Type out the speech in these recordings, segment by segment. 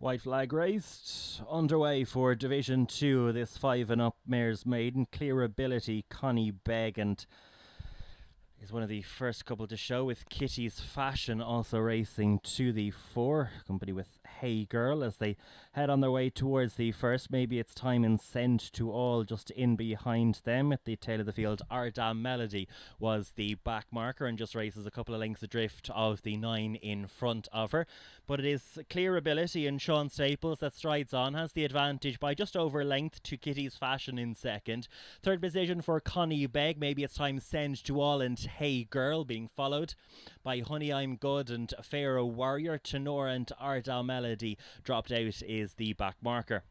White flag raised, underway for Division 2, this 5 and up mares Maiden. Clear Ability, Connie Begg, and is one of the first couple to show, with Kitty's Fashion also racing to the 4, company with Hey Girl as they head on their way towards the first. Maybe it's time and Send to All just in behind them. At the tail of the field, Our Damn Melody was the back marker and just races a couple of lengths adrift of the 9 in front of her. But it is Clear Ability and Sean Staples that strides on, has the advantage by just over length to Kitty's Fashion in second. Third position for Connie Begg, Maybe It's Time Send to All, and Hey Girl being followed by Honey I'm Good and Pharaoh Warrior. Tenor and Ardal Melody dropped out is the back marker.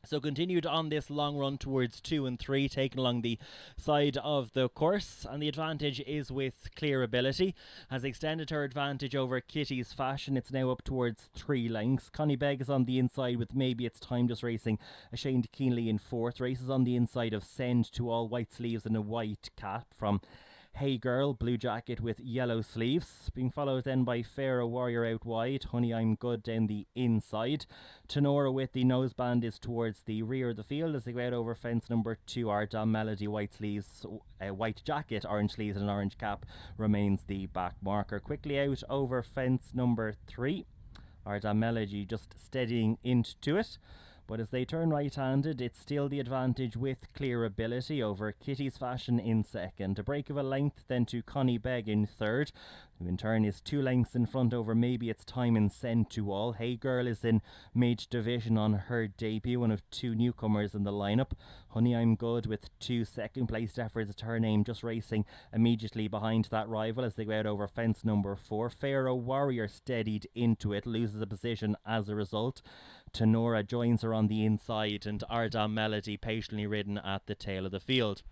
So continued on this long run towards 2 and 3, taken along the side of the course, and the advantage is with Clear Ability. Has extended her advantage over Kitty's Fashion. It's now up towards 3 lengths. Connie Begg is on the inside with Maybe It's Time just racing Ashamed Keenly in 4th. Races on the inside of Send to All, white sleeves and a white cap from Hey Girl, blue jacket with yellow sleeves, being followed then by Pharaoh Warrior out wide. Honey I'm Good down the inside. Tenora with the noseband is towards the rear of the field as they go out over fence number 2. Our Damn Melody, white sleeves, white jacket, orange sleeves and an orange cap remains the back marker. Quickly out over fence number 3. Our Damn Melody just steadying into it. But as they turn right-handed, it's still the advantage with Clear Ability over Kitty's Fashion in second. A break of a length then to Connie Begg in third, who in turn is 2 lengths in front over Maybe It's Time and Send to All. Hey Girl is in mid-division on her debut, one of 2 newcomers in the lineup. Honey I'm Good with 2 second-placed efforts to her name, just racing immediately behind that rival as they go out over fence number 4. Pharaoh Warrior steadied into it, loses a position as a result. Tenora joins her on the inside, and Ardam Melody patiently ridden at the tail of the field.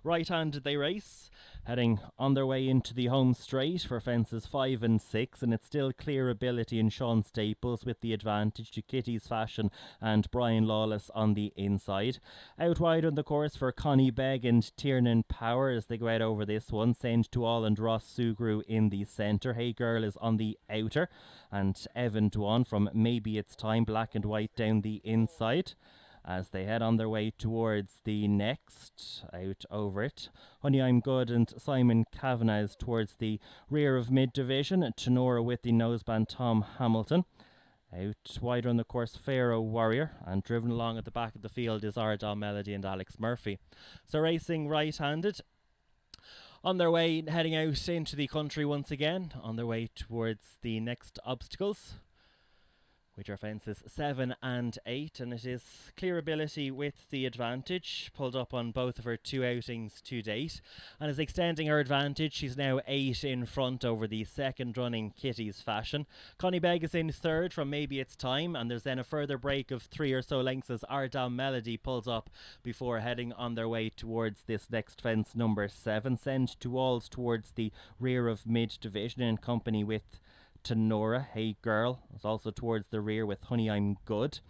Right-handed they race, heading on their way into the home straight for fences 5 and 6, and it's still Clear Ability and Sean Staples with the advantage to Kitty's Fashion and Brian Lawless on the inside. Out wide on the course for Connie Begg and Tiernan Power as they go out over this one. Send to All and Ross Sugru in the centre. Hey Girl is on the outer, and Evan Dwan from Maybe It's Time, black and white down the inside as they head on their way towards the next, out over it. Honey I'm Good and Simon Kavanagh is towards the rear of mid-division. Tenora with the noseband, Tom Hamilton. Out wider on the course, Pharaoh Warrior, and driven along at the back of the field is Ardal Melody and Alex Murphy. So racing right-handed, on their way, heading out into the country once again, on their way towards the next obstacles, which are fences 7 and 8, and it is Clear Ability with the advantage, pulled up on both of her 2 outings to date, and is extending her advantage. She's now 8 in front over the second running Kitty's Fashion. Connie Begg is in third from Maybe It's Time, and there's then a further break of 3 or so lengths as Ardam Melody pulls up before heading on their way towards this next fence number 7. Send to Alls towards the rear of mid-division in company with Tenora. Hey Girl is also towards the rear with Honey I'm Good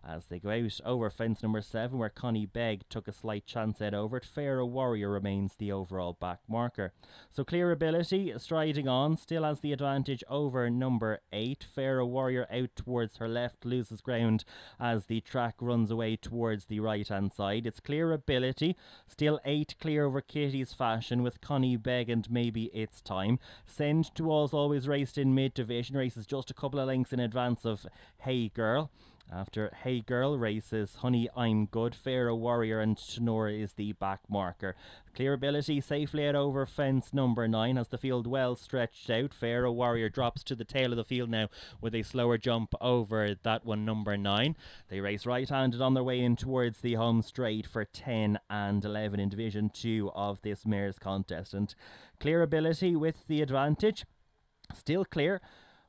as they go out over fence number 7, where Connie Begg took a slight chance head over it. Pharaoh Warrior remains the overall back marker. So Clear Ability striding on, still has the advantage over number 8. Pharaoh Warrior out towards her left, loses ground as the track runs away towards the right hand side. It's Clear Ability, still 8 clear over Kitty's Fashion with Connie Begg and Maybe It's Time. Send to All's always raced in mid-division, races just a couple of lengths in advance of Hey Girl. After Hey Girl races Honey I'm Good, Pharaoh Warrior and Tenora is the back marker. Clear Ability safely out over fence number 9, has the field well stretched out. Pharaoh Warrior drops to the tail of the field now with a slower jump over that one, number 9. They race right-handed on their way in towards the home straight for 10 and 11 in Division 2 of this mares contest. And Clear Ability with the advantage, still clear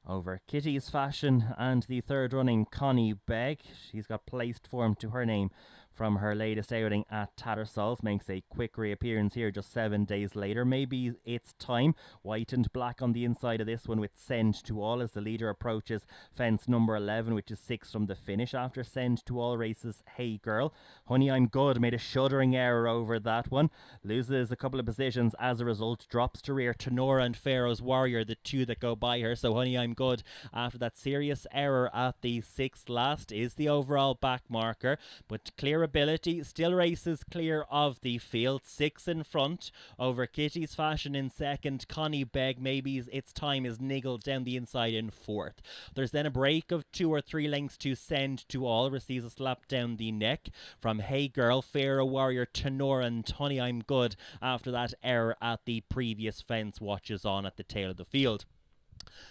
over Kitty's Fashion and the third running Connie Begg. She's got placed form to her name from her latest outing at Tattersalls, makes a quick reappearance here just 7 days later. Maybe it's time. White and black on the inside of this one with Send to All as the leader approaches fence number 11, which is 6 from the finish. After Send to All races Hey Girl. Honey I'm Good made a shuddering error over that one. Loses a couple of positions as a result. Drops to rear Tenora and Pharaoh's Warrior, the two that go by her. So Honey I'm Good, after that serious error at the 6th last, is the overall back marker. But Clear Ability still races clear of the field. 6 in front over Kitty's Fashion in second. Connie Begg, maybe its time, is niggled down the inside in fourth. There's then a break of 2 or 3 lengths to Send to All. Receives a slap down the neck from Hey Girl, Pharaoh Warrior, Tenora and Honey I'm Good after that error at the previous fence watches on at the tail of the field.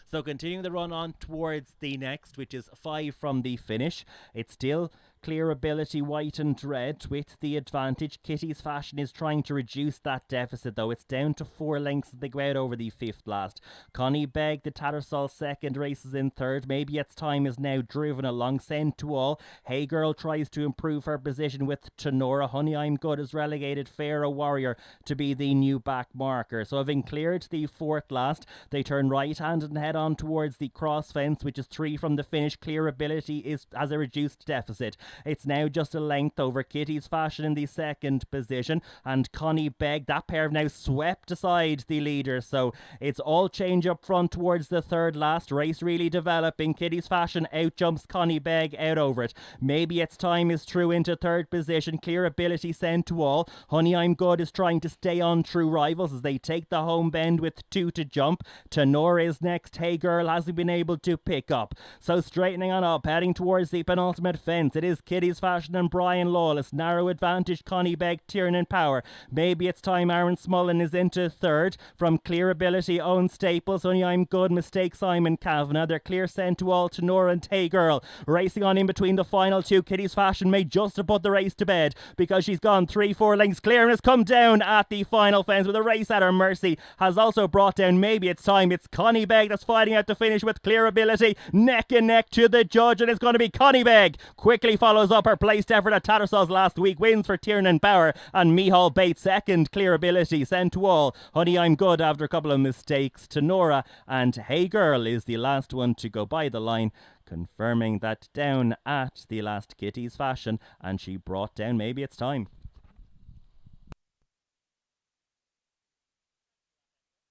So continuing the run on towards the next, which is 5 from the finish. It's still Clear Ability, White and Red with the advantage. Kitty's Fashion is trying to reduce that deficit, though. It's down to 4 lengths as they go out over the 5th last. Connie Begg, the Tattersall second, races in third. Maybe its time is now driven along. Send to All. Hey Girl tries to improve her position with Tenora. Honey I'm Good has relegated Pharaoh Warrior to be the new back marker. So having cleared the 4th last, they turn right hand and head on towards the cross fence, which is 3 from the finish. Clear Ability has a reduced deficit. It's now just a length over Kitty's Fashion in the second position, and Connie Begg, that pair have now swept aside the leader. So it's all change up front towards the 3rd last. Race really developing. Kitty's Fashion out jumps Connie Begg out over it. Maybe its time is through into 3rd position. Clear Ability Sent to All. Honey I'm Good is trying to stay on true rivals as they take the home bend with 2 to jump. Tenora is next. Hey Girl hasn't been able to pick up. So straightening on up, heading towards the penultimate fence. It is Kitty's Fashion and Brian Lawless. Narrow advantage, Connie Begg, Tiernan Power. Maybe it's time. Aaron Smullen is into 3rd. From Clear Ability, Owen Staples. Honey I'm Good, Mistake Simon Kavanagh. They're clear Sent to All, Tenora and Hey Girl. Racing on in between the final 2. Kitty's Fashion may just have put the race to bed because she's gone 3-4 lengths clear and has come down at the final fence with a race at her mercy. Has also brought down Maybe It's Time. It's Connie Begg that's fighting out to finish with Clear Ability. Neck and neck to the judge, and it's going to be Connie Begg. Quickly follows up her placed effort at Tattersalls last week. Wins for Tiernan Power and Mihal Bates second. Clear Ability Sent to All. Honey I'm Good after a couple of mistakes. Tenora and Hey Girl is the last one to go by the line, confirming that down at the last Kitty's Fashion, and she brought down Maybe It's Time.